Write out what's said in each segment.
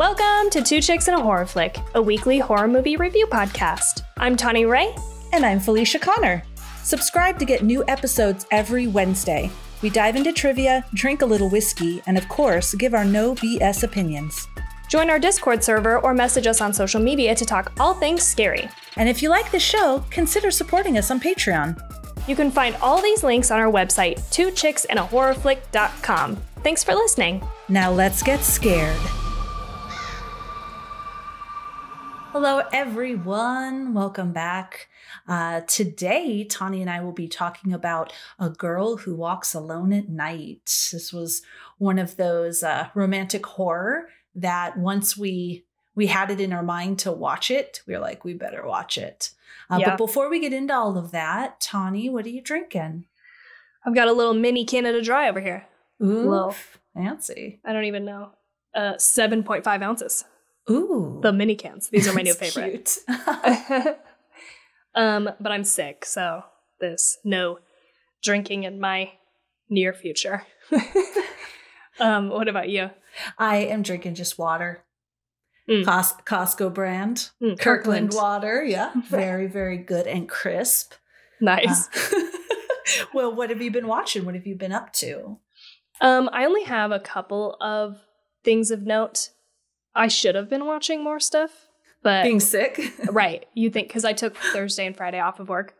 Welcome to Two Chicks and a Horror Flick, a weekly horror movie review podcast. I'm Tawny Ray. And I'm Felicia Connor. Subscribe to get new episodes every Wednesday. We dive into trivia, drink a little whiskey, and of course, give our no BS opinions. Join our Discord server or message us on social media to talk all things scary. And if you like the show, consider supporting us on Patreon. You can find all these links on our website, twochicksandahorrorflick.com. Thanks for listening. Now let's get scared. Hello, everyone. Welcome back. Today, Tawny and I will be talking about A Girl Who Walks Alone at Night. This was one of those romantic horror that once we had it in our mind to watch it, we were like, we better watch it. But before we get into all of that, Tawny, what are you drinking? I've got a little mini Canada Dry over here. Ooh, Little, fancy. I don't even know. 7.5 ounces. Ooh. The mini cans. These are my new favorite. Cute. But I'm sick, so there's no drinking in my near future. What about you? I am drinking just water. Costco brand. Kirkland water. Yeah. Very, very good and crisp. Nice. Well, what have you been watching? What have you been up to? I only have a couple of things of note. I should have been watching more stuff, but being sick. Right. You think, because I took Thursday and Friday off of work,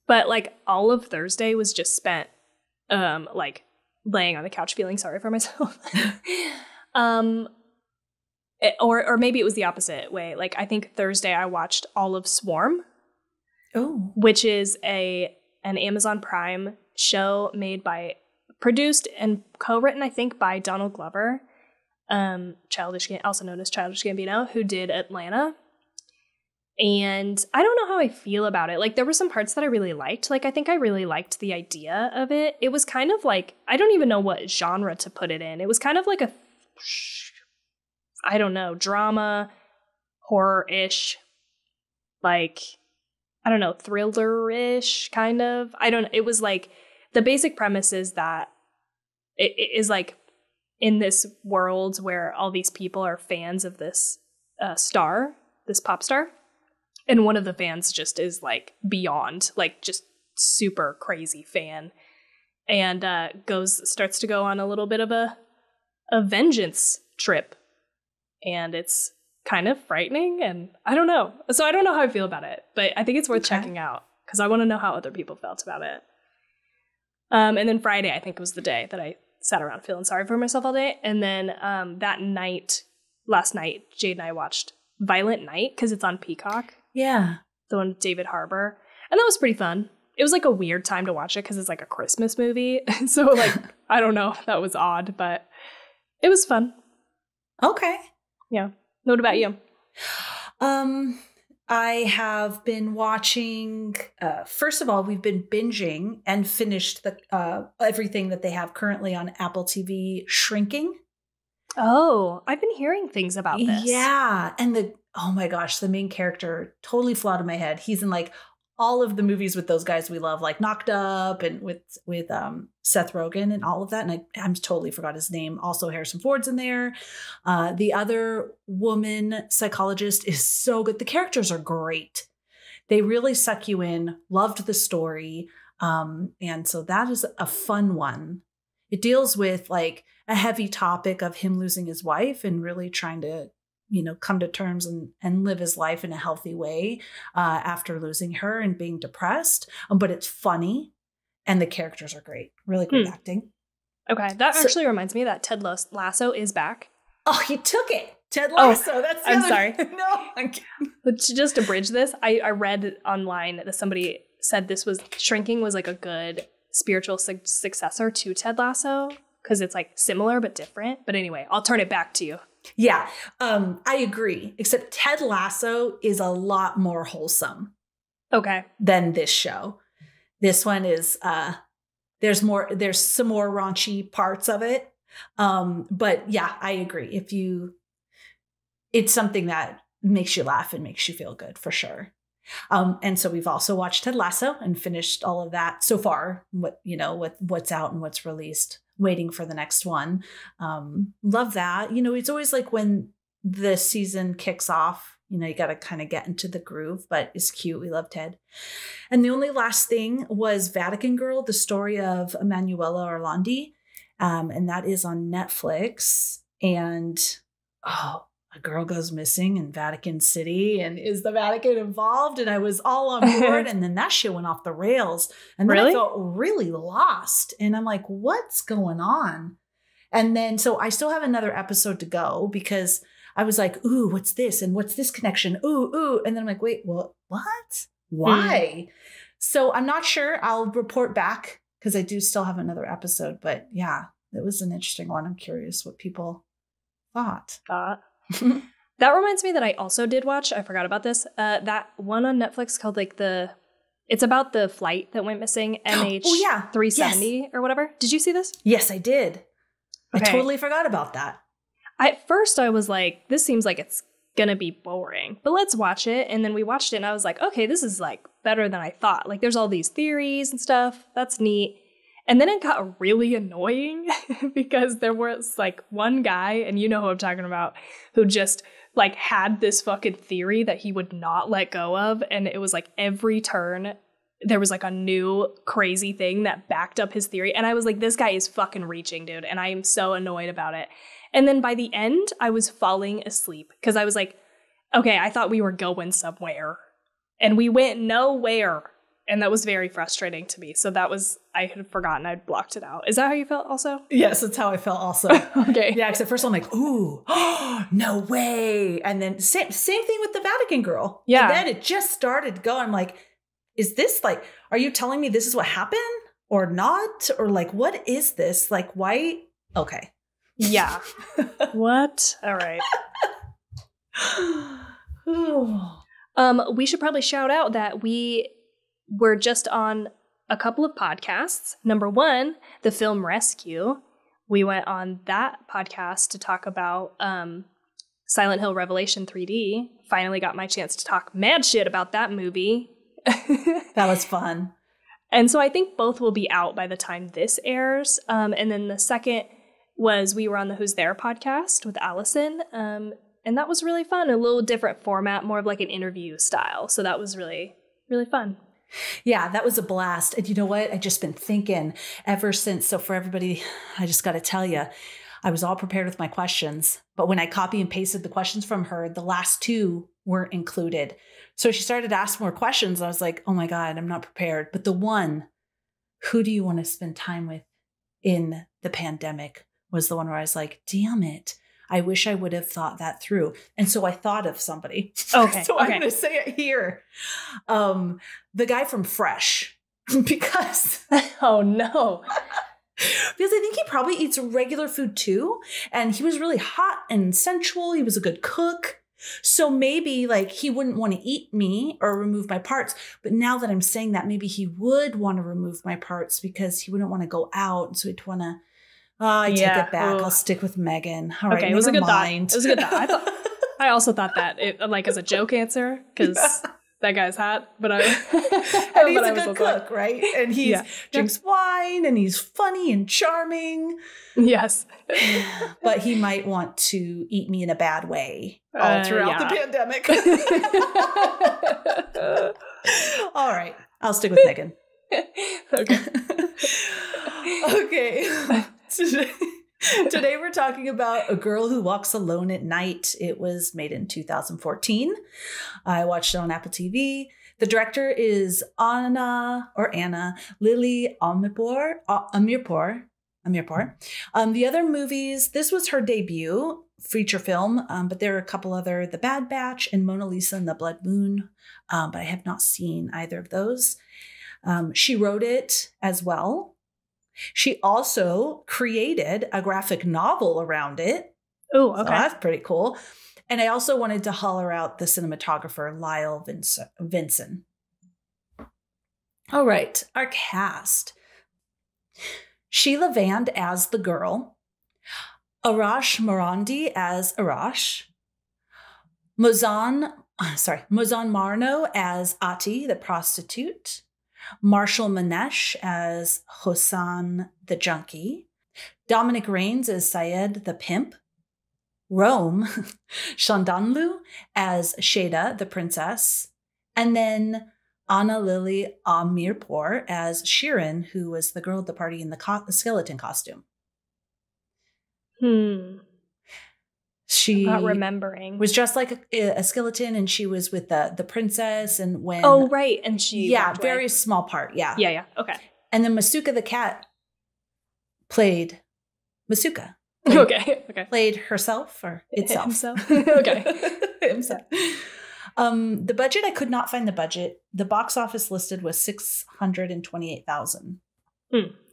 but like all of Thursday was just spent like laying on the couch feeling sorry for myself. Or maybe it was the opposite way. Like I think Thursday I watched all of Swarm. Oh. Which is an Amazon Prime show produced and co-written, I think, by Donald Glover. Also known as Childish Gambino, who did Atlanta. And I don't know how I feel about it. Like, there were some parts that I really liked. Like, I think I really liked the idea of it. It was kind of like, I don't even know what genre to put it in. It was kind of like I don't know, drama, horror-ish, like, I don't know, thriller-ish, kind of. It was like, the basic premise is that it is like, in this world where all these people are fans of this this pop star. And one of the fans just is like beyond, like just super crazy fan. And starts to go on a little bit of a vengeance trip. And it's kind of frightening. And I don't know. So I don't know how I feel about it. But I think it's worth checking out because I want to know how other people felt about it. And then Friday, I think, was the day that I sat around feeling sorry for myself all day. And then last night, Jade and I watched Violent Night because it's on Peacock. Yeah. The one with David Harbour. And that was pretty fun. It was like a weird time to watch it because it's like a Christmas movie. So like, I don't know. That was odd, but it was fun. Okay. Yeah. What about you? I have been watching, first of all, we've been binging and finished everything that they have currently on Apple TV, Shrinking. Oh, I've been hearing things about this. Yeah. And oh my gosh, the main character, totally flew out of my head. He's in like all of the movies with those guys we love, like Knocked Up and with Seth Rogen and all of that. And I'm totally forgot his name. Also Harrison Ford's in there. The other woman psychologist is so good. The characters are great. They really suck you in. Loved the story. And so that is a fun one. It deals with like a heavy topic of him losing his wife and really trying to, come to terms and live his life in a healthy way after losing her and being depressed. But it's funny and the characters are great. Really great acting. Okay. That actually reminds me that Ted Lasso is back. Oh, he took it. Ted Lasso. That's the I'm other sorry. No. I'm But just to bridge this, I read online that somebody said Shrinking was like a good spiritual successor to Ted Lasso because it's like similar but different. But anyway, I'll turn it back to you. Yeah, I agree. Except Ted Lasso is a lot more wholesome. Okay. Than this show. This one is there's some more raunchy parts of it. But yeah, I agree. It's something that makes you laugh and makes you feel good for sure. And so we've also watched Ted Lasso and finished all of that so far, what's out and what's released, waiting for the next one. Love that. It's always like when the season kicks off. You know, you got to kind of get into the groove, but it's cute. We love Ted. And the only last thing was Vatican Girl, the story of Emanuela Orlandi. And that is on Netflix. And, a girl goes missing in Vatican City, and is the Vatican involved? And I was all on board. And then that shit went off the rails. And then I felt really lost. And I'm like, what's going on? And then, so I still have another episode to go because I was like, ooh, what's this? And what's this connection? Ooh. And then I'm like, wait, what? Why? So I'm not sure. I'll report back because I do still have another episode. But yeah, it was an interesting one. I'm curious what people thought. That reminds me that I also did watch, I forgot about this, that one on Netflix called it's about the flight that went missing, MH370 or whatever. Did you see this? Yes, I did. Okay. I totally forgot about that. At first I was like, this seems like it's gonna be boring, but let's watch it. And then we watched it and I was like, okay, this is like better than I thought. Like there's all these theories and stuff. That's neat. And then it got really annoying because there was like one guy, and you know who I'm talking about, who just like had this fucking theory that he would not let go of. And it was like every turn there was like a new crazy thing that backed up his theory. And I was like, this guy is fucking reaching, dude. And I am so annoyed about it. And then by the end, I was falling asleep because I was like, okay, I thought we were going somewhere and we went nowhere. And that was very frustrating to me. So I had forgotten I'd blocked it out. Is that how you felt also? Yes, that's how I felt also. Okay. Yeah, because at first I'm like, ooh, no way. And then same thing with the Vatican Girl. Yeah. And then it just started to go. I'm like, is this like, are you telling me this is what happened or not? Or like, what is this? Like, why? Okay. Yeah. What? All right. We should probably shout out that we're just on a couple of podcasts. Number one, the Film Rescue. We went on that podcast to talk about Silent Hill Revelation 3D. Finally got my chance to talk mad shit about that movie. That was fun. And so I think both will be out by the time this airs. And then the second was we were on the Who's There podcast with Allison. And that was really fun. A little different format, more of like an interview style. So that was really, really fun. Yeah, that was a blast. And you know what? I've just been thinking ever since. So for everybody, I just got to tell you, I was all prepared with my questions. But when I copy and pasted the questions from her, the last two weren't included. So she started to ask more questions. I was like, oh my God, I'm not prepared. But the one, who do you want to spend time with in the pandemic, was the one where I was like, damn it. I wish I would have thought that through. And so I thought of somebody. Okay. So I'm going to say it here. The guy from Fresh. Because oh no. Because I think he probably eats regular food too. And he was really hot and sensual. He was a good cook. So maybe like he wouldn't want to eat me or remove my parts. But now that I'm saying that, maybe he would want to remove my parts because he wouldn't want to go out. So he'd want to, I take it back. I'll stick with Megan. All right, it was a good thought. It was a good thought. I also thought that like as a joke answer because that guy's hot, but and he's a good cook, right? And he drinks wine and he's funny and charming. Yes, but he might want to eat me in a bad way all throughout the pandemic. All right, I'll stick with Megan. Okay. Today we're talking about A Girl Who Walks Alone at Night. It was made in 2014. I watched it on Apple TV. The director is Anna Lily Amirpour. The other movies, this was her debut feature film, but there are a couple other, The Bad Batch and Mona Lisa and the Blood Moon, but I have not seen either of those. She wrote it as well. She also created a graphic novel around it. Oh, okay. So that's pretty cool. And I also wanted to holler out the cinematographer, Lyle Vinson. All right, our cast. Sheila Vand as the girl. Arash Morandi as Arash. Mozan Marno as Ati, the prostitute. Marshall Manesh as Hosan the junkie. Dominic Raines as Syed the pimp. Rome, Shandanlu as Sheda, the princess, and then Anna Lily Amirpour as Shirin, who was the girl at the party in the skeleton costume. She not remembering. was dressed like a skeleton, and she was with the princess. And when right, and she very small part, yeah, okay. And then Masuka the cat played Masuka. Played herself or itself. Himself. Okay. Himself. The budget, I could not find the budget. The box office listed was $628,000.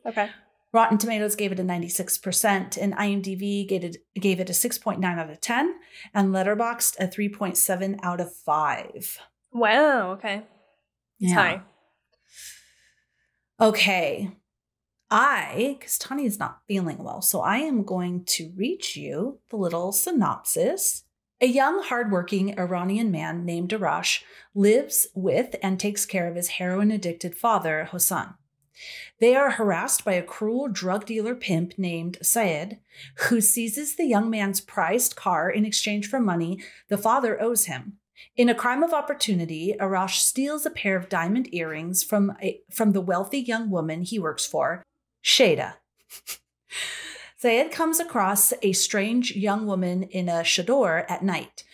Okay. Rotten Tomatoes gave it a 96%, and IMDb gave it a 6.9 out of 10, and Letterboxd a 3.7 out of 5. Wow, okay. It's high. Okay. Because Tawny is not feeling well, so I am going to read you the little synopsis. A young, hardworking Iranian man named Arash lives with and takes care of his heroin-addicted father, Hassan. They are harassed by a cruel drug dealer pimp named Syed, who seizes the young man's prized car in exchange for money the father owes him. In a crime of opportunity, Arash steals a pair of diamond earrings from the wealthy young woman he works for, Sheda. Syed comes across a strange young woman in a chador at night.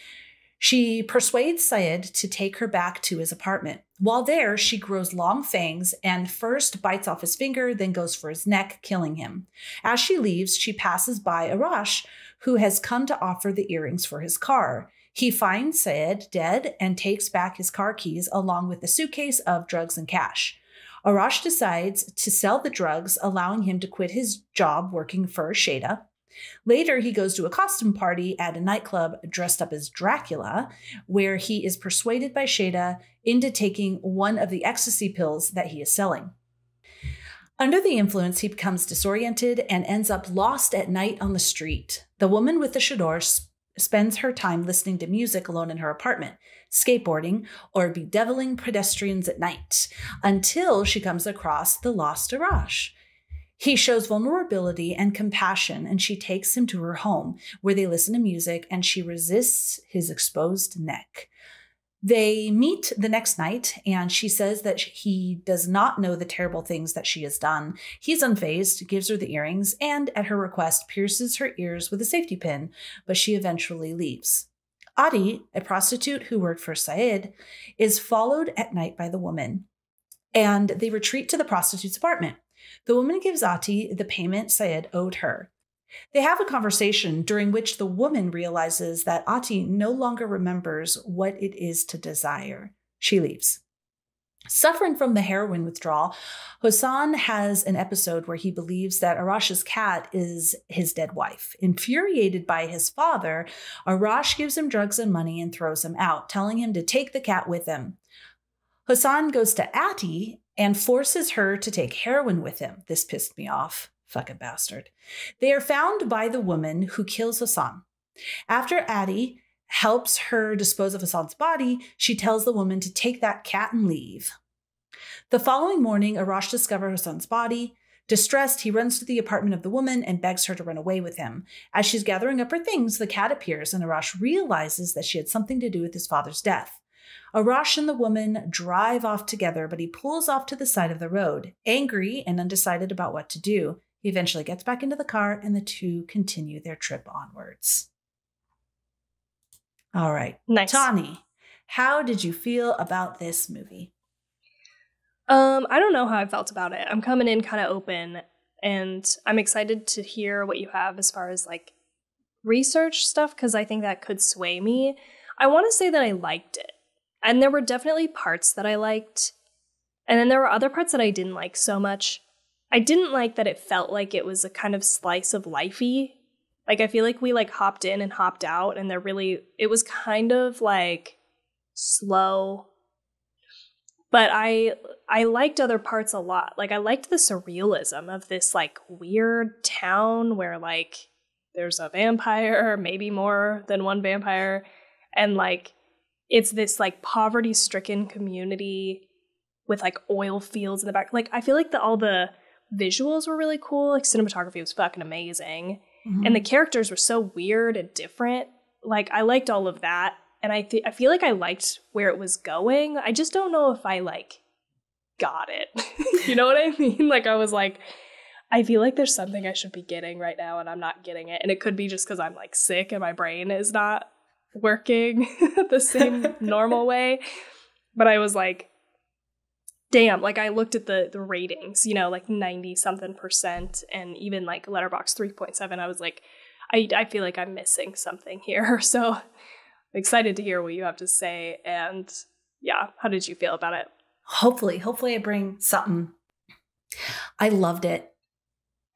She persuades Syed to take her back to his apartment. While there, she grows long fangs and first bites off his finger, then goes for his neck, killing him. As she leaves, she passes by Arash, who has come to offer the earrings for his car. He finds Syed dead and takes back his car keys along with a suitcase of drugs and cash. Arash decides to sell the drugs, allowing him to quit his job working for Sheda. Later, he goes to a costume party at a nightclub dressed up as Dracula, where he is persuaded by Sheda into taking one of the ecstasy pills that he is selling. Under the influence, he becomes disoriented and ends up lost at night on the street. The woman with the chador spends her time listening to music alone in her apartment, skateboarding, or bedeviling pedestrians at night, until she comes across the lost Arash. He shows vulnerability and compassion, and she takes him to her home, where they listen to music, and she resists his exposed neck. They meet the next night, and she says that he does not know the terrible things that she has done. He's unfazed, gives her the earrings, and at her request, pierces her ears with a safety pin, but she eventually leaves. Adi, a prostitute who worked for Syed, is followed at night by the woman, and they retreat to the prostitute's apartment. The woman gives Ati the payment Syed owed her. They have a conversation during which the woman realizes that Ati no longer remembers what it is to desire. She leaves. Suffering from the heroin withdrawal, Hassan has an episode where he believes that Arash's cat is his dead wife. Infuriated by his father, Arash gives him drugs and money and throws him out, telling him to take the cat with him. Hassan goes to Ati and forces her to take heroin with him. This pissed me off. Fucking bastard. They are found by the woman who kills Hassan. After Ati helps her dispose of Hassan's body, she tells the woman to take that cat and leave. The following morning, Arash discovers Hassan's body. Distressed, he runs to the apartment of the woman and begs her to run away with him. As she's gathering up her things, the cat appears, and Arash realizes that she had something to do with his father's death. Arash and the woman drive off together, but he pulls off to the side of the road. Angry and undecided about what to do, he eventually gets back into the car, and the two continue their trip onwards. All right. Nice. Tawny, how did you feel about this movie? I don't know how I felt about it. I'm coming in kind of open, and I'm excited to hear what you have as far as like research stuff, because I think that could sway me. I want to say that I liked it, and there were definitely parts that I liked, and then there were other parts that I didn't like so much. I didn't like that it felt like it was a kind of slice of lifey. Like, I feel like we like hopped in and hopped out, and it was kind of like slow. But I liked other parts a lot. Like, I liked the surrealism of this like weird town where like there's a vampire, maybe more than one vampire, and like it's this like poverty-stricken community with like oil fields in the back. Like, I feel like all the visuals were really cool. Like, cinematography was fucking amazing. And the characters were so weird and different. Like, I liked all of that. And I feel like I liked where it was going. I just don't know if I, like, got it. You know what I mean? Like, I was like, I feel like there's something I should be getting right now and I'm not getting it. And it could be just because I'm, like, sick and my brain is not working the same normal way. But I was like, damn, like I looked at the ratings, you know, like 90-something%, and even like Letterboxd 3.7. I was like, I feel like I'm missing something here. So I'm excited to hear what you have to say. And yeah, how did you feel about it? Hopefully I bring something. I loved it.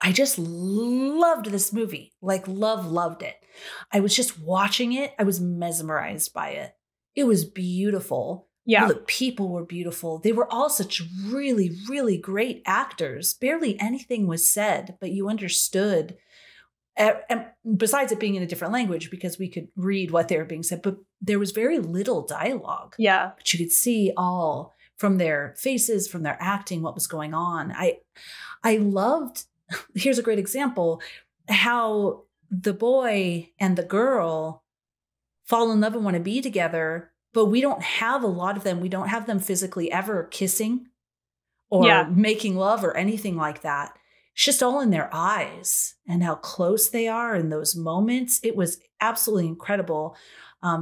I just loved this movie. Like, loved it. I was just watching it. I was mesmerized by it. It was beautiful. Yeah. The people were beautiful. They were all such really, really great actors. Barely anything was said, but you understood. And besides it being in a different language, because we could read what they were being said, but there was very little dialogue. Yeah. But you could see all from their faces, from their acting, what was going on. I loved, here's a great example, how the boy and the girl fall in love and want to be together, but we don't have a lot of them. We don't have them physically ever kissing or making love or anything like that. It's just all in their eyes and how close they are in those moments. It was absolutely incredible.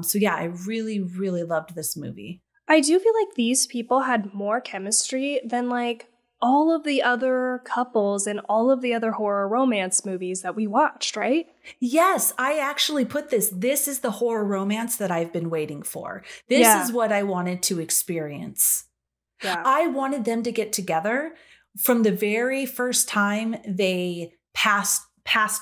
So yeah, I really, really loved this movie. I do feel like these people had more chemistry than like all of the other couples and all of the other horror romance movies that we watched, right? Yes, I actually put this. This is the horror romance that I've been waiting for. This is what I wanted to experience. Yeah. I wanted them to get together from the very first time they passed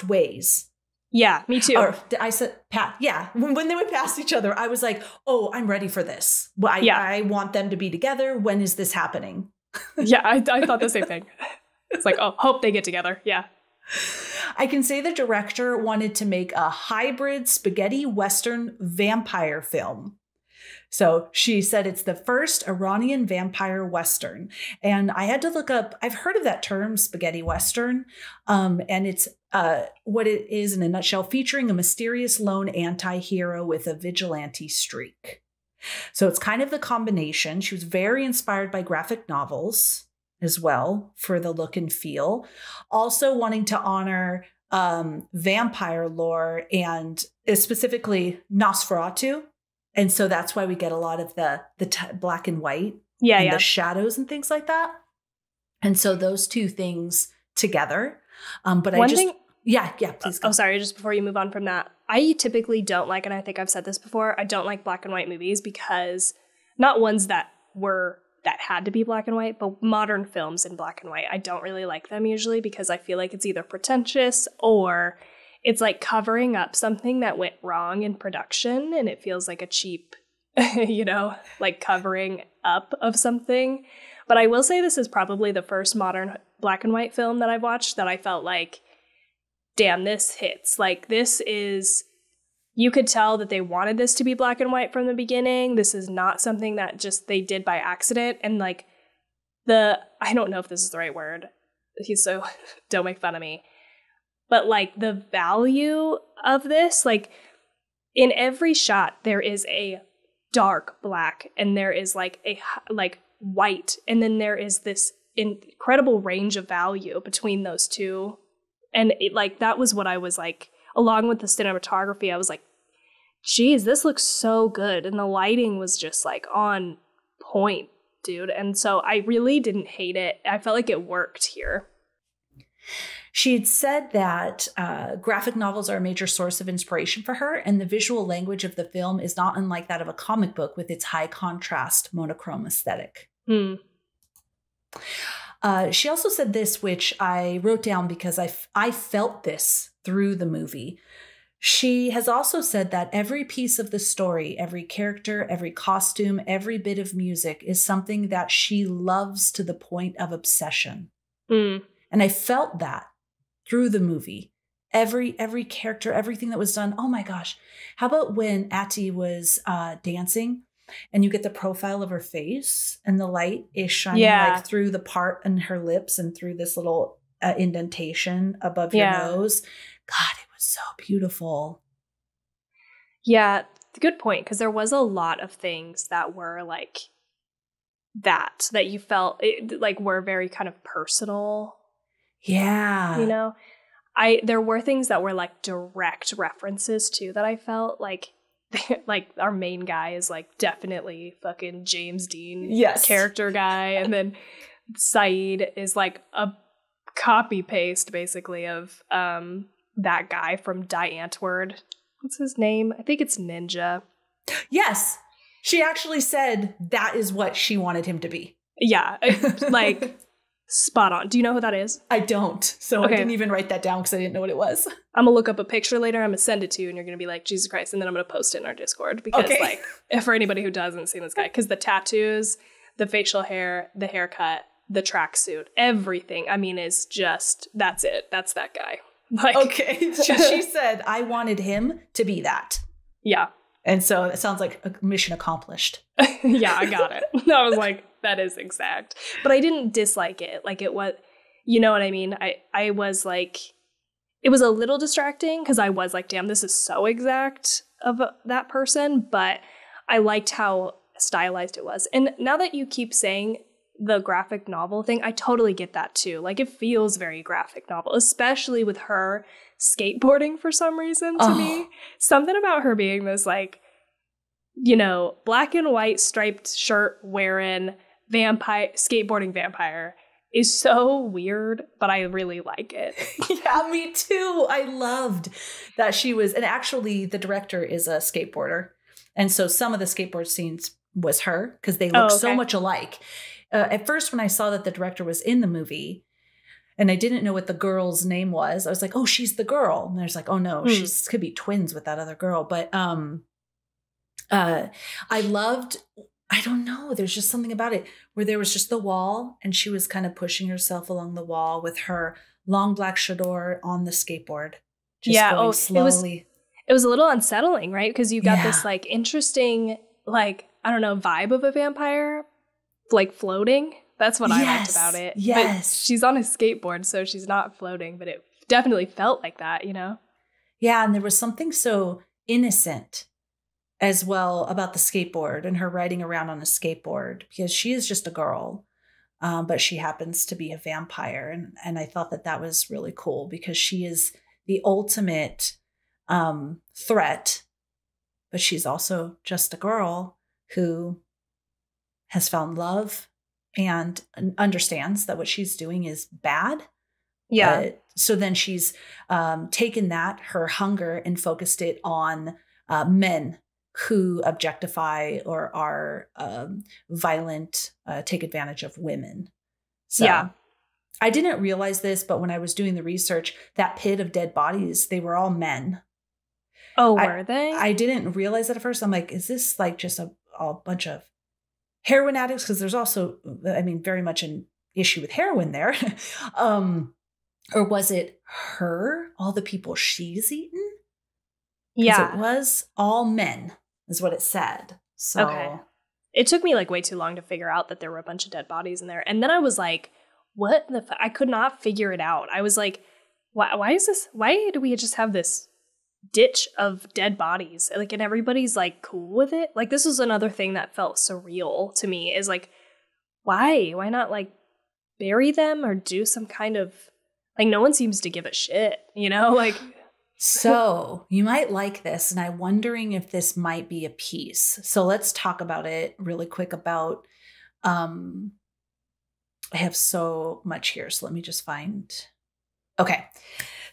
ways. Yeah, me too. Or I said, yeah. When they would pass each other, I was like, oh, I'm ready for this. I want them to be together. When is this happening? Yeah, I thought the same thing. It's like, oh, hope they get together. Yeah. I can say the director wanted to make a hybrid spaghetti Western vampire film. So she said it's the first Iranian vampire Western. And I had to look up, I've heard of that term, spaghetti Western. And it's what it is in a nutshell, featuring a mysterious lone anti-hero with a vigilante streak. So it's kind of the combination. She was very inspired by graphic novels as well for the look and feel. Also wanting to honor vampire lore and specifically Nosferatu. And so that's why we get a lot of the black and white and the shadows and things like that. And so those two things together. But please go. Oh, sorry. Just before you move on from that, I typically don't like, and I think I've said this before, I don't like black and white movies because not ones that had to be black and white, but modern films in black and white. I don't really like them usually because I feel like it's either pretentious or it's like covering up something that went wrong in production, and it feels like a cheap, like covering up of something. But I will say this is probably the first modern black and white film that I've watched that I felt like, damn, this hits. Like, this is, you could tell that they wanted this to be black and white from the beginning. This is not something that just they did by accident. And like I don't know if this is the right word. So don't make fun of me. But like the value of this, like in every shot, there is a dark black and there is like a like white. And then there is this incredible range of value between those two. And that was what I was like, along with the cinematography, I was like, geez, this looks so good. And the lighting was just like on point, dude. And so I really didn't hate it. I felt like it worked here. She had said that graphic novels are a major source of inspiration for her, and the visual language of the film is not unlike that of a comic book with its high contrast, monochrome aesthetic. She also said this, which I wrote down because I felt this through the movie. She has also said that every piece of the story, every character, every costume, every bit of music is something that she loves to the point of obsession. And I felt that through the movie. Every character, everything that was done. Oh my gosh. How about when Atty was dancing and you get the profile of her face and the light is shining like through the part in her lips and through this little indentation above your nose. God, it was so beautiful. Yeah, good point. Because there was a lot of things that were like that you felt like were very kind of personal. Yeah. You know, there were things that were like direct references too that I felt like like our main guy is like definitely fucking James Dean character guy, and then Saeed is like a copy paste basically of that guy from Die Antwoord. What's his name? I think it's Ninja. Yes. She actually said that is what she wanted him to be. Yeah, like spot on. Do you know who that is? I don't. So Okay. I didn't even write that down because I didn't know what it was. I'm going to look up a picture later. I'm going to send it to you and you're going to be like, Jesus Christ. And then I'm going to post it in our Discord because like, for anybody who doesn't see this guy, because the tattoos, the facial hair, the haircut, the tracksuit, everything, I mean, is just, that's it. That's that guy. Like, okay. She said, I wanted him to be that. Yeah. And so it sounds like a mission accomplished. Yeah, I got it. I was like, that is exact. But I didn't dislike it. Like it was, you know what I mean? I was like, it was a little distracting because I was like, damn, this is so exact of that person. But I liked how stylized it was. And now that you keep saying the graphic novel thing, I totally get that too. Like it feels very graphic novel, especially with her skateboarding for some reason to me. Something about her being this like, you know, black and white striped shirt wearing skateboarding vampire is so weird, but I really like it. Yeah, me too. I loved that she was, and actually the director is a skateboarder. And so some of the skateboard scenes was her because they look so much alike. At first, when I saw that the director was in the movie and I didn't know what the girl's name was, I was like, oh, she's the girl. And there's like, oh no, she could be twins with that other girl. But I loved, I don't know, there's just something about it where there was just the wall and she was kind of pushing herself along the wall with her long black chador on the skateboard. Just going slowly. It was a little unsettling, right? Because you got this like interesting, like, I don't know, vibe of a vampire, like floating. That's what I liked about it. Yes. But she's on a skateboard, so she's not floating, but it definitely felt like that, you know? Yeah. And there was something so innocent as well about the skateboard and her riding around on a skateboard because she is just a girl, but she happens to be a vampire. And I thought that was really cool because she is the ultimate threat, but she's also just a girl who has found love and understands that what she's doing is bad. Yeah. So then she's taken her hunger and focused it on men who objectify or are violent, take advantage of women. So yeah. I didn't realize this, but when I was doing the research, that pit of dead bodies, they were all men. Oh, were they? I didn't realize that at first. I'm like, is this like just a bunch of heroin addicts? Because there's also, I mean, very much an issue with heroin there. Or was it her, all the people she's eaten? Yeah. It was all men, is what it said. So okay. It took me like way too long to figure out that there were a bunch of dead bodies in there. And then I was like, what the I could not figure it out. I was like, why is this? Why do we just have this ditch of dead bodies? Like, and everybody's like cool with it. Like, this was another thing that felt surreal to me is like, why not like bury them or do some kind of, like, no one seems to give a shit, you know, like. So you might like this, and I'm wondering if this might be a piece. So let's talk about it really quick about, I have so much here. So let me just find, okay.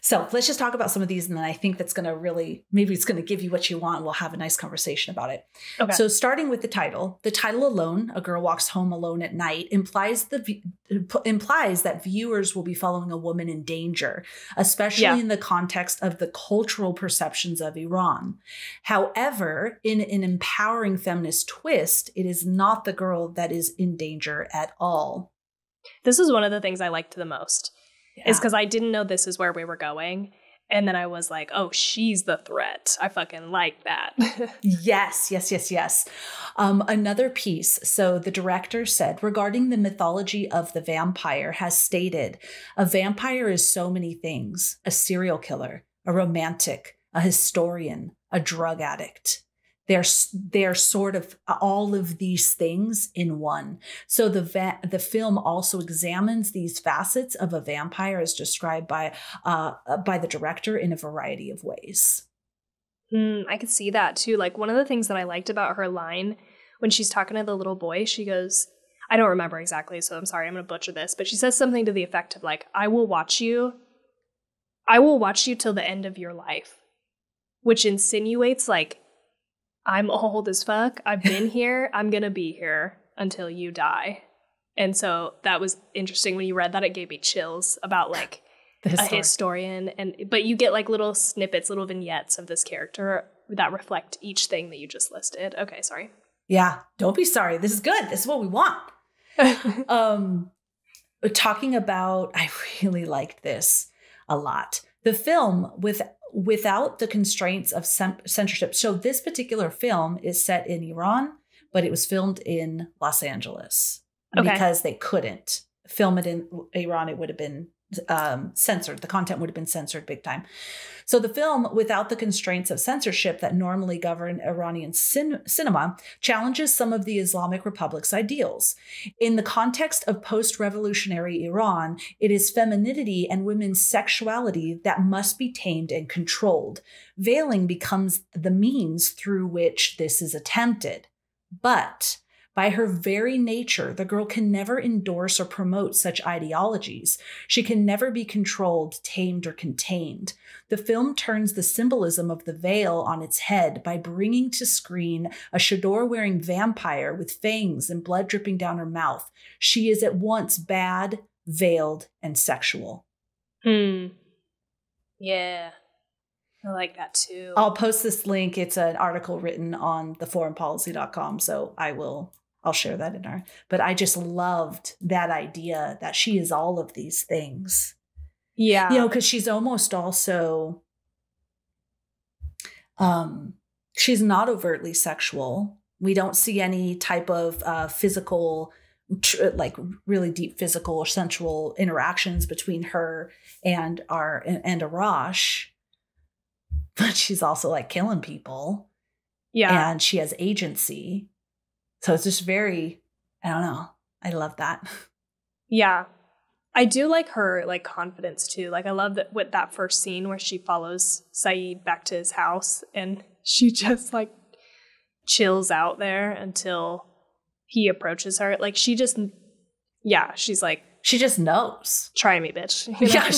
So let's just talk about some of these. And then I think that's going to really, maybe it's going to give you what you want. We'll have a nice conversation about it. Okay. So starting with the title alone, A Girl Walks Home Alone at Night, implies that viewers will be following a woman in danger, especially in the context of the cultural perceptions of Iran. However, in an empowering feminist twist, it is not the girl that is in danger at all. This is one of the things I liked the most. Yeah. Is because I didn't know this is where we were going. And then I was like, oh, she's the threat. I fucking like that. Yes. Another piece. So the director said, regarding the mythology of the vampire, has stated, a vampire is so many things: a serial killer, a romantic, a historian, a drug addict. They're sort of all of these things in one. So the film also examines these facets of a vampire as described by the director in a variety of ways. I could see that too. Like one of the things that I liked about her line when she's talking to the little boy, she goes, I don't remember exactly, so I'm sorry, I'm going to butcher this, but she says something to the effect of like, I will watch you till the end of your life, which insinuates like, I'm old as fuck. I've been here. I'm going to be here until you die. And so that was interesting. When you read that, it gave me chills about like a historian. But you get like little snippets, little vignettes of this character that reflect each thing that you just listed. Okay, sorry. Yeah, don't be sorry. This is good. This is what we want. Talking about, I really liked this a lot. The film without the constraints of censorship. So this particular film is set in Iran, but it was filmed in Los Angeles because they couldn't film it in Iran. It would have been censored. The content would have been censored big time. So the film, without the constraints of censorship that normally govern Iranian cinema, challenges some of the Islamic Republic's ideals. In the context of post-revolutionary Iran, it is femininity and women's sexuality that must be tamed and controlled. Veiling becomes the means through which this is attempted. But by her very nature, the girl can never endorse or promote such ideologies. She can never be controlled, tamed, or contained. The film turns the symbolism of the veil on its head by bringing to screen a chador-wearing vampire with fangs and blood dripping down her mouth. She is at once bad, veiled, and sexual. Yeah. I like that too. I'll post this link. It's an article written on theforeignpolicy.com, so I'll share that in our, but I just loved that idea that she is all of these things. Yeah. You know, because she's almost also, she's not overtly sexual. We don't see any type of physical, like really deep physical or sensual interactions between her and Arash. But she's also like killing people. Yeah. And she has agency. So it's just very, I don't know. I love that. Yeah. I do like her like confidence too. Like I love that with that first scene where she follows Saeed back to his house and she just like chills out there until he approaches her. Like she just, she's like. She just knows. Try me, bitch. You know? Yeah,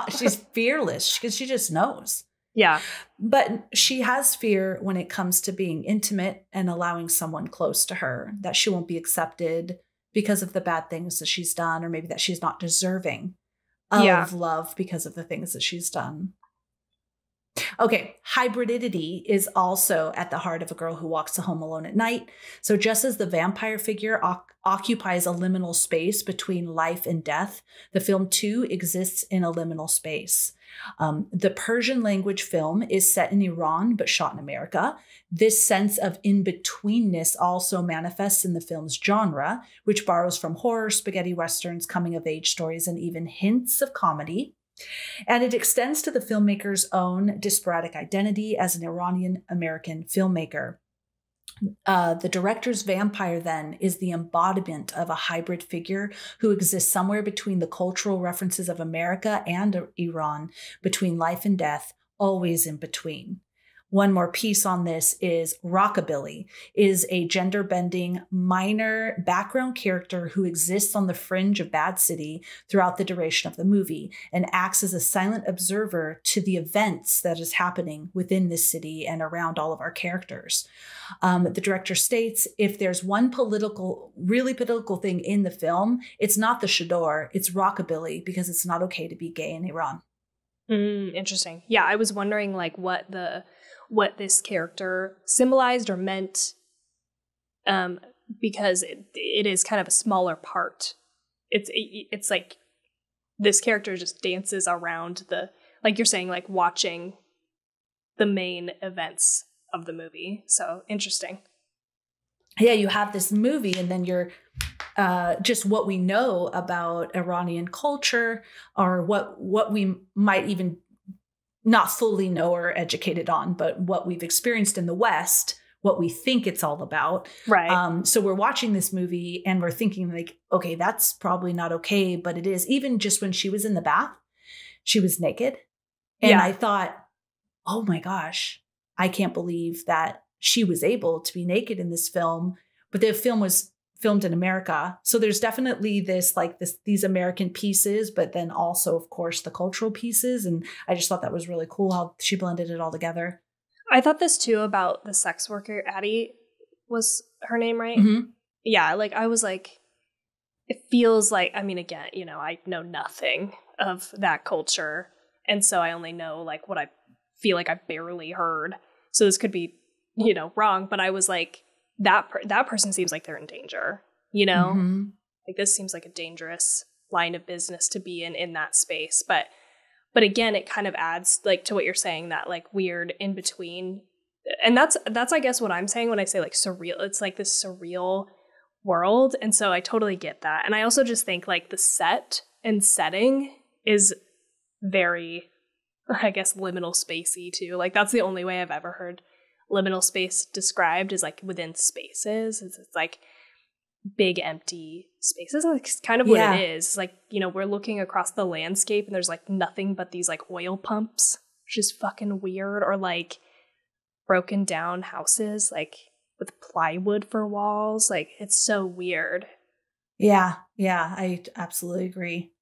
she's fearless because she just knows. Yeah. But she has fear when it comes to being intimate and allowing someone close to her, that she won't be accepted because of the bad things that she's done, or maybe that she's not deserving of love because of the things that she's done. Okay, hybridity is also at the heart of A Girl Who Walks Home Alone at Night. So just as the vampire figure occupies a liminal space between life and death, the film too exists in a liminal space. The Persian language film is set in Iran, but shot in America. This sense of in-betweenness also manifests in the film's genre, which borrows from horror, spaghetti westerns, coming-of-age stories, and even hints of comedy. And it extends to the filmmaker's own disparate identity as an Iranian-American filmmaker. The director's vampire, then, is the embodiment of a hybrid figure who exists somewhere between the cultural references of America and Iran, between life and death, always in between. One more piece on this is Rockabilly is a gender-bending minor background character who exists on the fringe of Bad City throughout the duration of the movie and acts as a silent observer to the events that is happening within this city and around all of our characters. The director states, if there's one really political thing in the film, it's not the chador, it's Rockabilly, because it's not okay to be gay in Iran. Interesting. Yeah, I was wondering like what this character symbolized or meant, because it is kind of a smaller part. It's like this character just dances around like you're saying, like watching the main events of the movie. So interesting. Yeah, you have this movie and then you're just what we know about Iranian culture, or what we might even not fully know or educated on, but what we've experienced in the West, what we think it's all about. Right. So we're watching this movie and we're thinking like, okay, that's probably not okay, but it is. Even just when she was in the bath, she was naked. And I thought, oh my gosh, I can't believe that she was able to be naked in this film. But the film was filmed in America. So there's definitely these American pieces, but then also, of course, the cultural pieces. And I just thought that was really cool how she blended it all together. I thought this too about the sex worker. Addie was her name, right? Mm-hmm. Yeah, like I was like, it feels like, I mean, again, you know, I know nothing of that culture. And so I only know like what I feel like I barely heard. So this could be, you know, wrong. But I was like, that person seems like they're in danger, you know? Mm-hmm. Like this seems like a dangerous line of business to be in that space. But again, it kind of adds like to what you're saying, that like weird in between. And that's I guess what I'm saying when I say like surreal. It's like this surreal world. And so I totally get that. And I also just think like the set and setting is very, I guess, liminal spacey too. Like that's the only way I've ever heard liminal space described, is like within spaces. It's like big empty spaces. And it's kind of what it is. It's like, you know, we're looking across the landscape and there's like nothing but these like oil pumps, which is fucking weird. Or like broken down houses, like with plywood for walls. Like it's so weird. Yeah, I absolutely agree.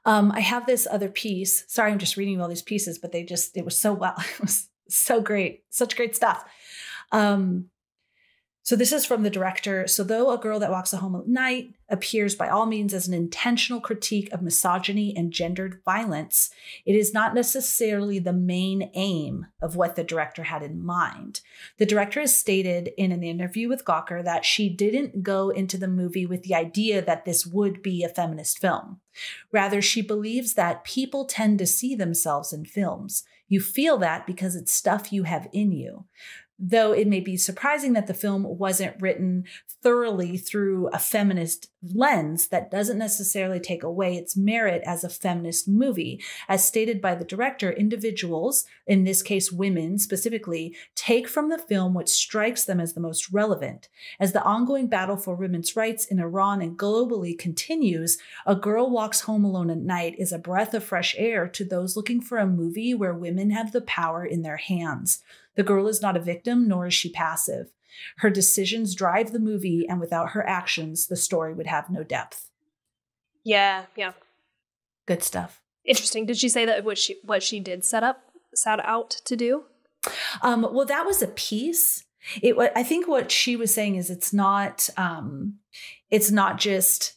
I have this other piece. Sorry, I'm just reading all these pieces, but it was so well. It was so great. Such great stuff. So this is from the director. So though A Girl That Walks Home at Night appears by all means as an intentional critique of misogyny and gendered violence, it is not necessarily the main aim of what the director had in mind. The director has stated in an interview with Gawker that she didn't go into the movie with the idea that this would be a feminist film. Rather, she believes that people tend to see themselves in films. You feel that because it's stuff you have in you. Though it may be surprising that the film wasn't written thoroughly through a feminist lens, that doesn't necessarily take away its merit as a feminist movie. As stated by the director, individuals, in this case women specifically, take from the film what strikes them as the most relevant. As the ongoing battle for women's rights in Iran and globally continues, A Girl Walks Home Alone at Night is a breath of fresh air to those looking for a movie where women have the power in their hands. The girl is not a victim, nor is she passive. Her decisions drive the movie, and without her actions, the story would have no depth. Yeah. Good stuff. Interesting. Did she say that what she did set out to do? Well, that was a piece. I think what she was saying is it's not just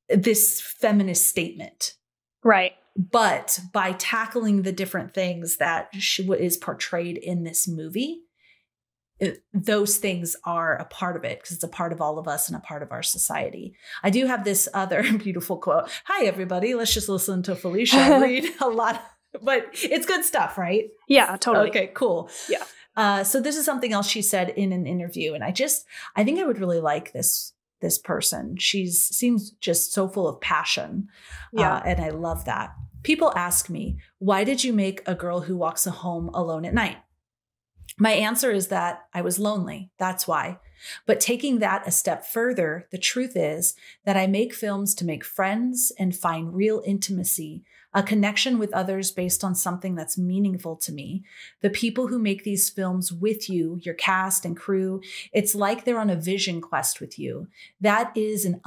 this feminist statement. Right. But by tackling the different things that is portrayed in this movie, those things are a part of it because it's a part of all of us and a part of our society. I do have this other beautiful quote. Hi, everybody. Let's just listen to Felicia read a lot, but it's good stuff, right? Yeah, totally. Okay, cool. Yeah. So this is something else she said in an interview. And I think I would really like this person. Seems just so full of passion. Yeah. And I love that. People ask me, why did you make A Girl Who Walks Home Alone at Night? My answer is that I was lonely. That's why. But taking that a step further, the truth is that I make films to make friends and find real intimacy, a connection with others based on something that's meaningful to me. The people who make these films with you, your cast and crew, it's like they're on a vision quest with you. That is an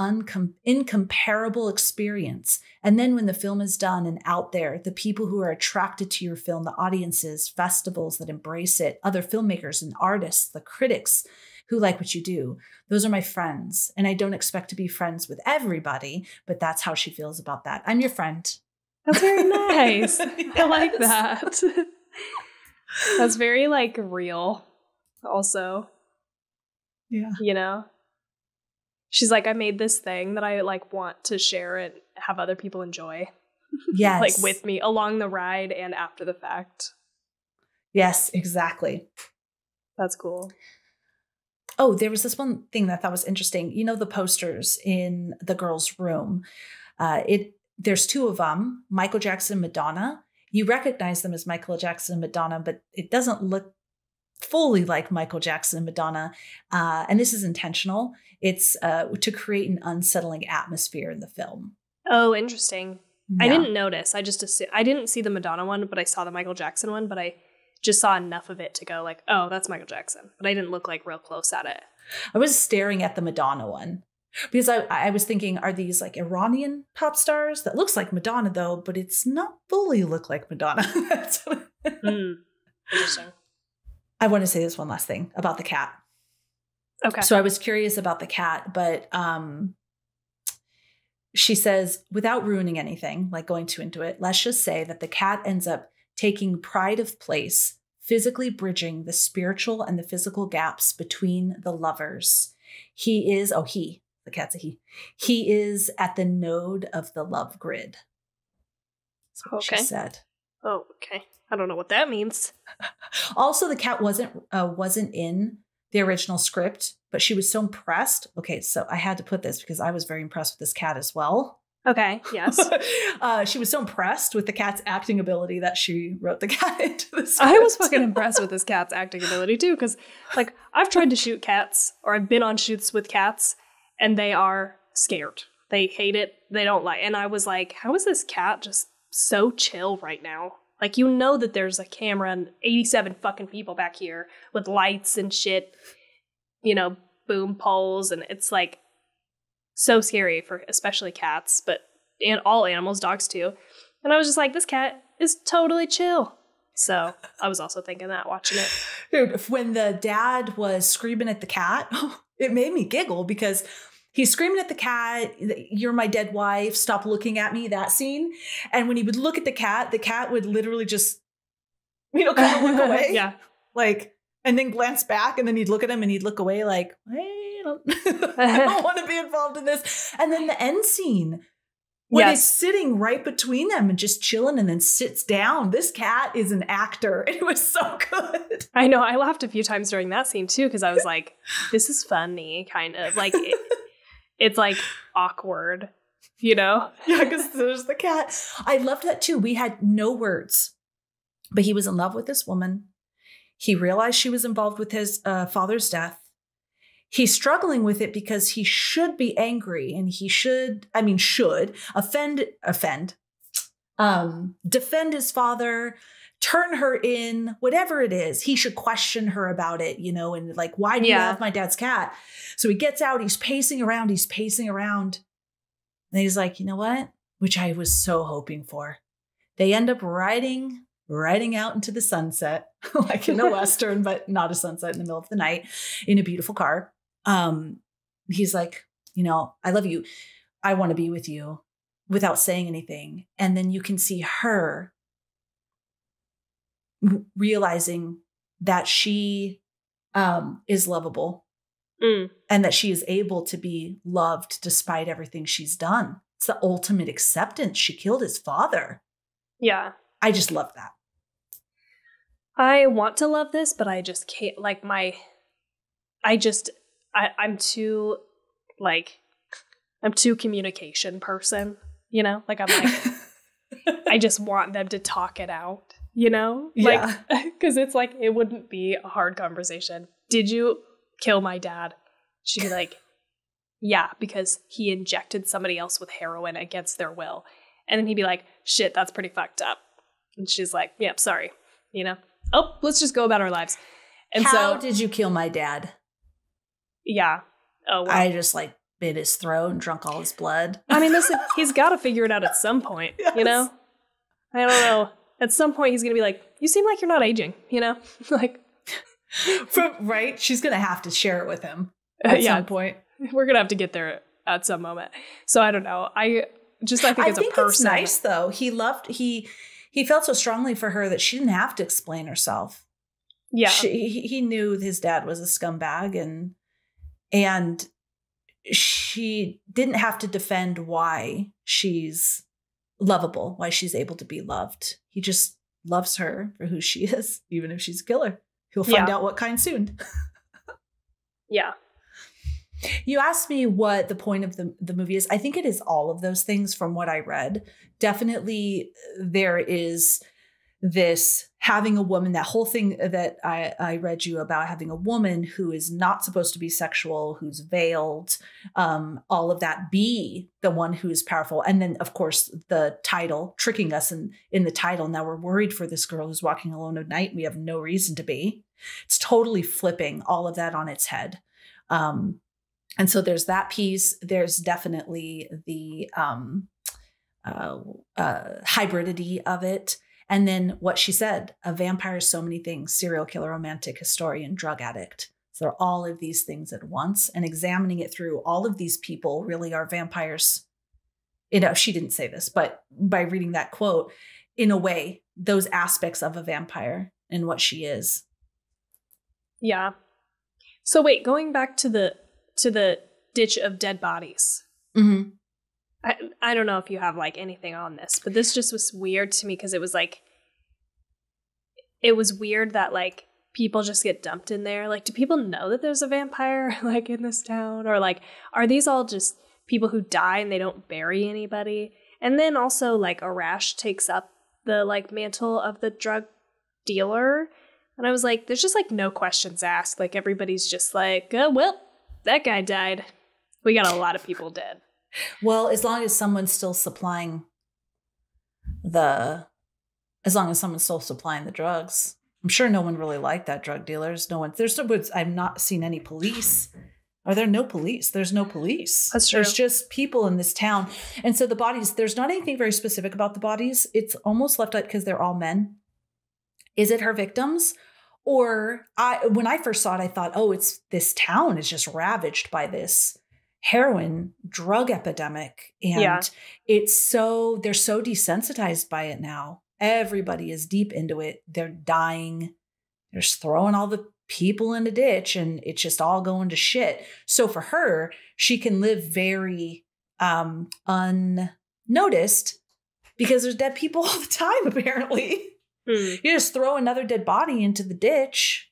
incomparable experience. And then when the film is done and out there, the people who are attracted to your film, the audiences, festivals that embrace it, other filmmakers and artists, the critics who like what you do, those are my friends. And I don't expect to be friends with everybody, but that's how she feels about that. I'm your friend. That's very nice. Yes. I like that. That's very like real also. Yeah. You know? She's like, I made this thing that I like want to share and have other people enjoy. Yes. Like with me along the ride and after the fact. Yes, exactly. That's cool. Oh, there was this one thing that I thought was interesting. You know, the posters in the girls' room, there's two of them, Michael Jackson and Madonna. You recognize them as Michael Jackson and Madonna, but it doesn't look fully like Michael Jackson and Madonna. And this is intentional. It's to create an unsettling atmosphere in the film. Oh, interesting. Yeah. I didn't notice. I didn't see the Madonna one, but I saw the Michael Jackson one, but I just saw enough of it to go like, oh, that's Michael Jackson. But I didn't look like real close at it. I was staring at the Madonna one because I was thinking, are these like Iranian pop stars? That looks like Madonna though, but it's not fully look like Madonna. Interesting. I want to say this one last thing about the cat. Okay. So I was curious about the cat, but she says, without ruining anything, like going too into it, let's just say that the cat ends up taking pride of place, physically bridging the spiritual and the physical gaps between the lovers. The cat's a he. He is at the node of the love grid. That's what she said. Oh, okay. I don't know what that means. Also, the cat wasn't in the original script, but she was so impressed. Okay, so I had to put this because I was very impressed with this cat as well. Okay, yes. She was so impressed with the cat's acting ability that she wrote the cat into the script. I was fucking impressed with this cat's acting ability too, because like I've tried to shoot cats, or I've been on shoots with cats, and they are scared. They hate it. They don't like. And I was like, how is this cat just so chill right now? Like, you know that there's a camera and 87 fucking people back here with lights and shit, you know, boom poles, and it's like so scary for especially cats, but and all animals, dogs too. And I was just like, this cat is totally chill. So I was also thinking that watching it. Dude, when the dad was screaming at the cat, it made me giggle because he's screaming at the cat, "You're my dead wife, stop looking at me," that scene. And when he would look at the cat would literally just, kind of look away. Yeah. Like, and then glance back, and then he'd look at him and he'd look away like, I don't want to be involved in this. And then the end scene, when he's sitting right between them and just chilling and then sits down. This cat is an actor. It was so good. I know. I laughed a few times during that scene too, because I was like, this is funny, kind of. Like, it's like awkward, you know? Yeah, because there's the cat. I loved that too. We had no words, but he was in love with this woman. He realized she was involved with his father's death. He's struggling with it because he should be angry and he should defend his father, turn her in, whatever it is. He should question her about it, and like, why do you have my dad's cat? So he gets out, he's pacing around. And he's like, you know what? Which I was so hoping for. They end up riding out into the sunset, like in a Western, but not a sunset in the middle of the night in a beautiful car. He's like, I love you. I want to be with you, without saying anything. And then you can see her realizing that she is lovable and that she is able to be loved despite everything she's done. It's the ultimate acceptance. She killed his father. Yeah. I just love that. I want to love this, but I just can't, like, I'm too communication person, like I'm like, I just want them to talk it out, like, because it's like, it wouldn't be a hard conversation. Did you kill my dad? She'd be like, yeah, because he injected somebody else with heroin against their will. And then he'd be like, shit, that's pretty fucked up. And she's like, yeah, sorry, oh, let's just go about our lives. And how did you kill my dad? Yeah. Oh, well. I just bit his throat and drunk all his blood. I mean, listen, he's got to figure it out at some point, I don't know. At some point, he's going to be like, you seem like you're not aging, like. Right? She's going to have to share it with him at some point. We're going to have to get there at some moment. So I don't know. I think as a person. It's nice, though. He felt so strongly for her that she didn't have to explain herself. Yeah. He knew his dad was a scumbag and she didn't have to defend why she's lovable, why she's able to be loved. He just loves her for who she is, even if she's a killer. He'll find out what kind soon. Yeah. You asked me what the point of the movie is. I think it is all of those things from what I read. Definitely there is this having a woman, that whole thing that I read you about, having a woman who is not supposed to be sexual, who's veiled, all of that, be the one who is powerful. And then, of course, the title, tricking us in the title. Now we're worried for this girl who's walking alone at night. We have no reason to be. It's totally flipping all of that on its head. And so there's that piece. There's definitely the hybridity of it. And then what she said, a vampire is so many things: serial killer, romantic, historian, drug addict. So they're all of these things at once, and examining it through, all of these people really are vampires. You know, she didn't say this, but by reading that quote, in a way, those aspects of a vampire and what she is. Yeah. So wait, going back to the ditch of dead bodies. Mm-hmm. I don't know if you have like anything on this, but this just was weird to me because it was weird that like people just get dumped in there. Like, do people know that there's a vampire like in this town? Or like, are these all just people who die and they don't bury anybody? And then also like Arash takes up the like mantle of the drug dealer. And I was like, there's just like no questions asked. Like everybody's just like, oh, well, that guy died. We got a lot of people dead. Well, as long as someone's still supplying the drugs. I'm sure no one really liked that drug dealers. I've not seen any police. Are there no police? There's no police. That's true. There's just people in this town. And so the bodies, there's not anything very specific about the bodies. It's almost left out because they're all men. Is it her victims? Or when I first saw it, I thought, oh, it's this town is just ravaged by this heroin drug epidemic. And they're so desensitized by it now. Everybody is deep into it. They're dying. They're just throwing all the people in the ditch and it's just all going to shit. So for her, she can live very unnoticed because there's dead people all the time, apparently. You just throw another dead body into the ditch.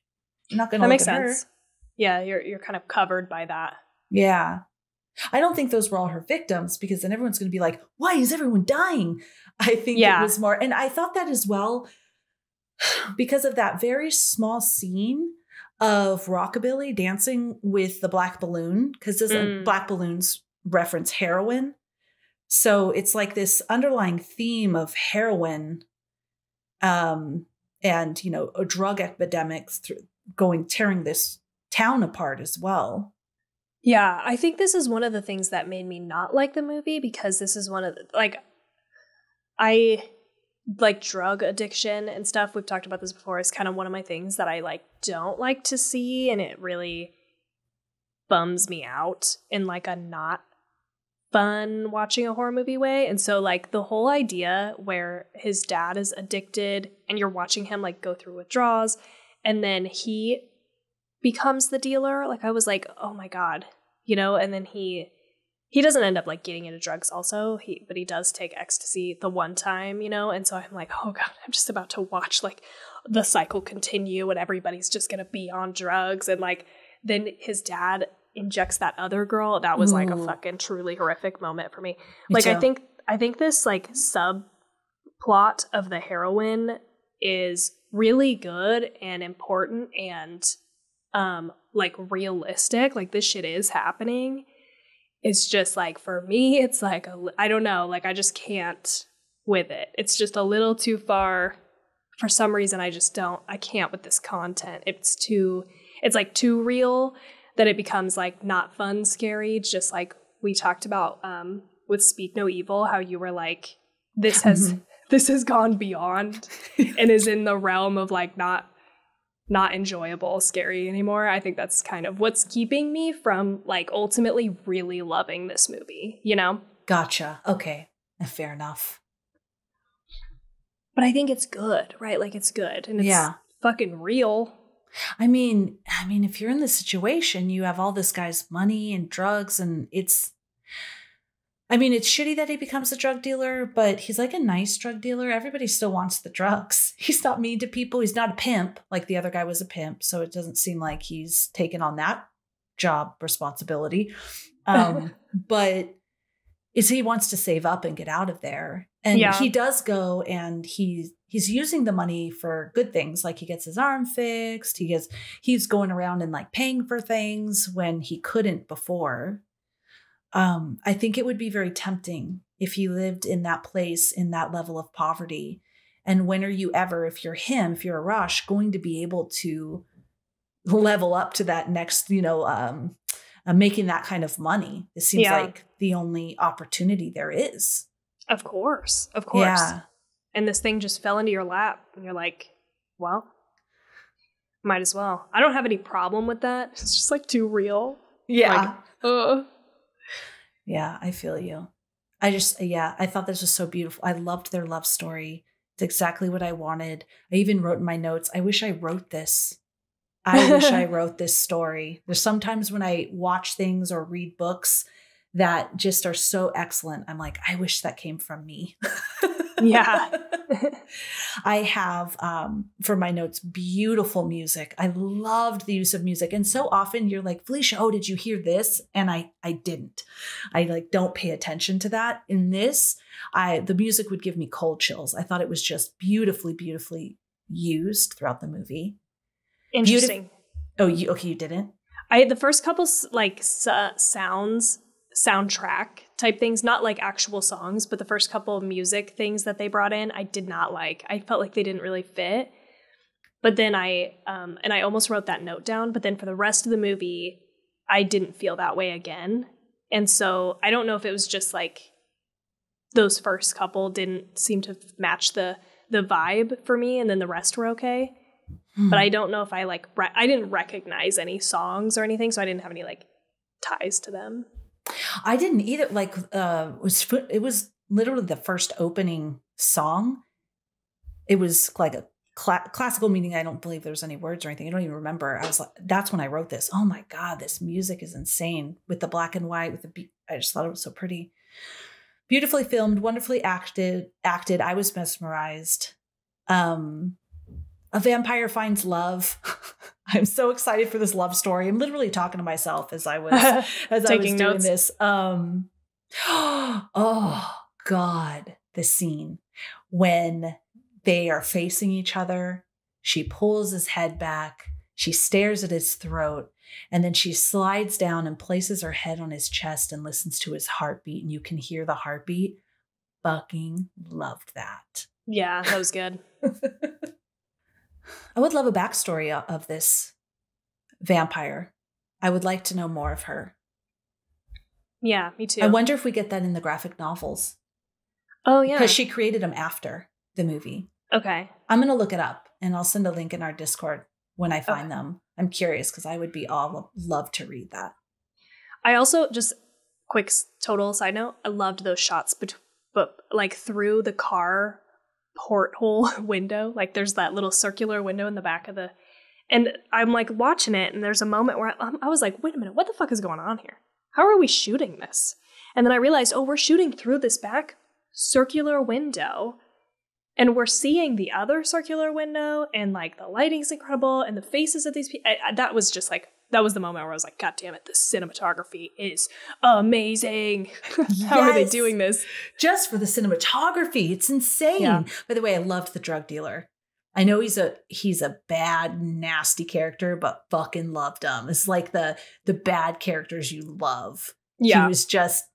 You're not going to look at her. That makes sense. Yeah, you're kind of covered by that. Yeah. I don't think those were all her victims because then everyone's going to be like, why is everyone dying? I think it was more. And I thought that as well because of that very small scene of Rockabilly dancing with the black balloon, because doesn't black balloons reference heroin? So it's like this underlying theme of heroin and, you know, a drug epidemics tearing this town apart as well. Yeah, I think this is one of the things that made me not like the movie because this is one of the, like, I like drug addiction and stuff. We've talked about this before. Is kind of one of my things that I like don't like to see, and it really bums me out in like a not fun watching a horror movie way. And so like the whole idea where his dad is addicted and you're watching him like go through withdrawals and then he becomes the dealer, like I was like, oh my God, you know. And then he doesn't end up like getting into drugs also, but he does take ecstasy the one time, you know. And so I'm like, oh God, I'm just about to watch like the cycle continue and everybody's just gonna be on drugs. And like then his dad injects that other girl. That was like a fucking truly horrific moment for me. Like I think this like subplot of the heroine is really good and important and like realistic. Like this shit is happening. It's just like for me it's like I don't know, like I just can't with it. It's just a little too far for some reason. I can't with this content. It's like too real that it becomes like not fun scary, just like we talked about with Speak No Evil, how you were like this has gone beyond and is in the realm of like not enjoyable, scary anymore. I think that's kind of what's keeping me from like ultimately really loving this movie, you know? Gotcha. Okay. Fair enough. But I think it's good, right? Like it's good and it's fucking real. I mean, if you're in this situation, you have all this guy's money and drugs and it's shitty that he becomes a drug dealer, but he's like a nice drug dealer. Everybody still wants the drugs. He's not mean to people. He's not a pimp like the other guy was a pimp. So it doesn't seem like he's taken on that job responsibility. But is he wants to save up and get out of there. And he does go, and he's using the money for good things. Like he gets his arm fixed. He's going around and like paying for things when he couldn't before. I think it would be very tempting if he lived in that place, in that level of poverty. And when are you ever, if you're Arash, going to be able to level up to that next, making that kind of money? It seems like the only opportunity there is. Of course. Yeah. And this thing just fell into your lap, and you're like, well, might as well. I don't have any problem with that. It's just like too real. Yeah. Yeah, I feel you. I thought this was so beautiful. I loved their love story. It's exactly what I wanted. I even wrote in my notes, I wish I wrote this. I wish I wrote this story. There's sometimes when I watch things or read books that just are so excellent, I'm like, I wish that came from me. Yeah. I have, for my notes, beautiful music. I loved the use of music. And so often you're like, Felicia, oh, did you hear this? And I didn't. I like don't pay attention to that. In this, the music would give me cold chills. I thought it was just beautifully, beautifully used throughout the movie. Interesting. You didn't? I had the first couple like soundtrack type things, not like actual songs, but the first couple of music things that they brought in, I did not like. I felt like they didn't really fit. But then I almost wrote that note down, but then for the rest of the movie, I didn't feel that way again. And so I don't know if it was just like those first couple didn't seem to match the vibe for me, and then the rest were okay. But I don't know if I like, I didn't recognize any songs or anything, so I didn't have any like ties to them. I didn't either. Like, it was literally the first opening song. It was like a classical, meaning I don't believe there was any words or anything. I don't even remember. I was like, that's when I wrote this. Oh my God, this music is insane with the black and white, with the beat. I just thought it was so pretty. Beautifully filmed, wonderfully acted. I was mesmerized. A vampire finds love. I'm so excited for this love story. I'm literally talking to myself as I was doing notes. This. Oh God, the scene when they are facing each other. She pulls his head back. She stares at his throat, and then she slides down and places her head on his chest and listens to his heartbeat. And you can hear the heartbeat. Fucking loved that. Yeah, that was good. I would love a backstory of this vampire. I would like to know more of her. Yeah, me too. I wonder if we get that in the graphic novels. Oh, yeah. Because she created them after the movie. Okay. I'm going to look it up, and I'll send a link in our Discord when I find them. I'm curious because I would be love to read that. I also, just quick total side note, I loved those shots, but like through the car porthole window, like there's that little circular window in the back of and I'm like watching it, and there's a moment where I was like, wait a minute, what the fuck is going on here? How are we shooting this? And then I realized, we're shooting through this back circular window, and we're seeing the other circular window, and like the lighting's incredible, and the faces of these people. That was just like, that was the moment where I was like, God damn it, the cinematography is amazing. How are they doing this? Just for the cinematography. It's insane. Yeah. By the way, I loved the drug dealer. I know he's a bad, nasty character, but fucking loved him. It's like the bad characters you love. Yeah.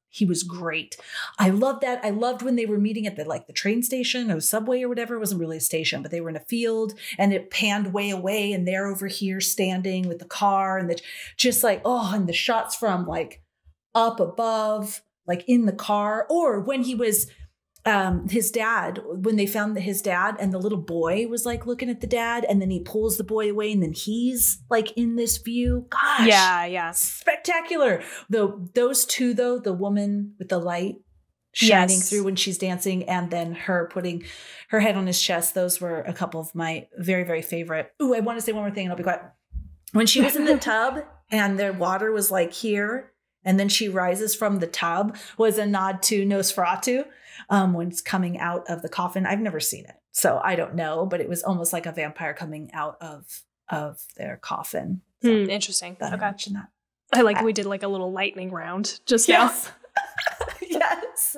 He was great. I loved that. I loved when they were meeting at the train station or subway or whatever. It wasn't really a station, but they were in a field, and it panned way away, and they're over here standing with the car, and and the shots from like up above, like in the car, or when he was his dad, when they found his dad, and the little boy was like looking at the dad, and then he pulls the boy away, and then he's like in this view. Gosh. Yeah. Spectacular. Those two though, the woman with the light shining through when she's dancing, and then her putting her head on his chest. Those were a couple of my very, very favorite. Ooh, I want to say one more thing and I'll be quiet. When she was in the tub and their water was like here, and then she rises from the tub, was a nod to Nosferatu. When it's coming out of the coffin. I've never seen it, so I don't know, but it was almost like a vampire coming out of their coffin. So interesting. Okay. I mentioned that. I like we did like a little lightning round just yes. Yes.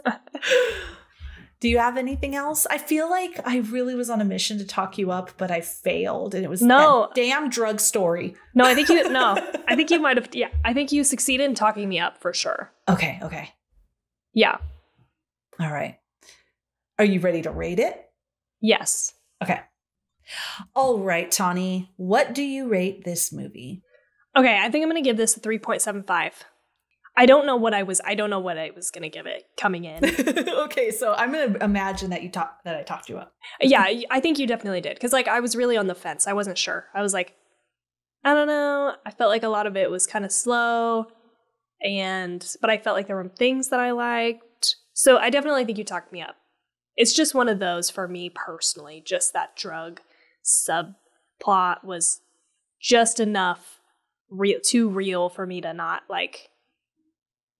Do you have anything else? I feel like I really was on a mission to talk you up, but I failed, and it was that damn drug story. No, I think you. No, I think you might have. Yeah, I think you succeeded in talking me up for sure. Okay. Yeah. All right. Are you ready to rate it? Yes. Okay. All right, Tawny. What do you rate this movie? Okay, I think I'm going to give this a 3.75. I don't know what I was going to give it coming in. Okay, so I'm going to imagine that I talked you up. Yeah, I think you definitely did. Because, like, I was really on the fence. I wasn't sure. I was like, I don't know. I felt like a lot of it was kind of slow. But I felt like there were things that I liked. So I definitely think you talked me up. It's just one of those for me personally. Just that drug subplot was just enough too real for me to not, like,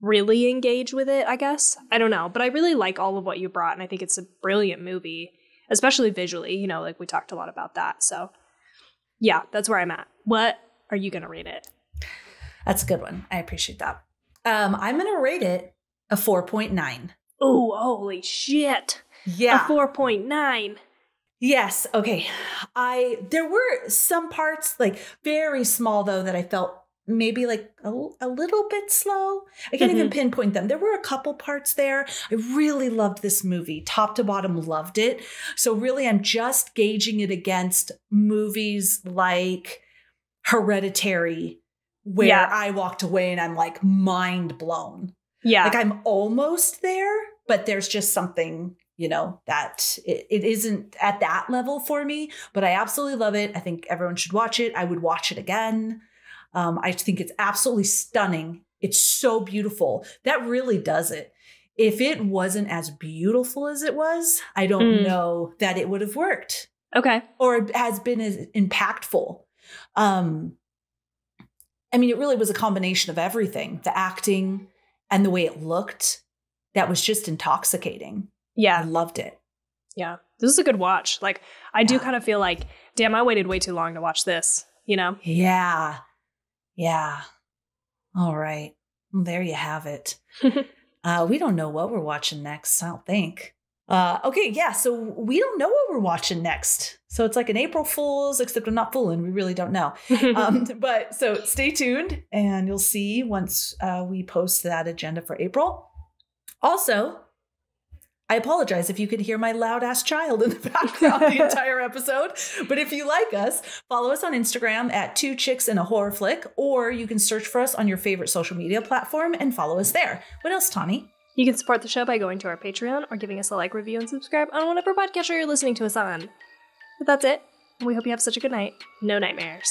really engage with it, I guess. I don't know. But I really like all of what you brought, and I think it's a brilliant movie, especially visually. You know, like we talked a lot about that. So, yeah, that's where I'm at. What are you going to rate it? That's a good one. I appreciate that. I'm going to rate it a 4.9. Oh, holy shit. Yeah. A 4.9. Yes. Okay. There were some parts, like very small though, that I felt maybe like a little bit slow. I can't even pinpoint them. There were a couple parts there. I really loved this movie. Top to bottom, loved it. So really, I'm just gauging it against movies like Hereditary, where I walked away and I'm like mind blown. Yeah. Like I'm almost there, but there's just something, you know, that it isn't at that level for me, but I absolutely love it. I think everyone should watch it. I would watch it again. I think it's absolutely stunning. It's so beautiful. That really does it. If it wasn't as beautiful as it was, I don't know that it would have worked. Okay. Or has been as impactful. I mean, it really was a combination of everything. The acting and the way it looked, that was just intoxicating. Yeah. I loved it. Yeah. This is a good watch. Like, I do kind of feel like, damn, I waited way too long to watch this, you know? Yeah. Yeah. All right. Well, there you have it. We don't know what we're watching next, I don't think. Okay, yeah, so we don't know what we're watching next. So it's like an April Fool's, except I'm not fooling. We really don't know. But so stay tuned and you'll see once we post that agenda for April. Also, I apologize if you could hear my loud ass child in the background the entire episode. But if you like us, follow us on Instagram at twochicksandahorrorflick, or you can search for us on your favorite social media platform and follow us there. What else, Tawny? You can support the show by going to our Patreon or giving us a like, review, and subscribe on whatever podcast you're listening to us on. But that's it. We hope you have such a good night. No nightmares.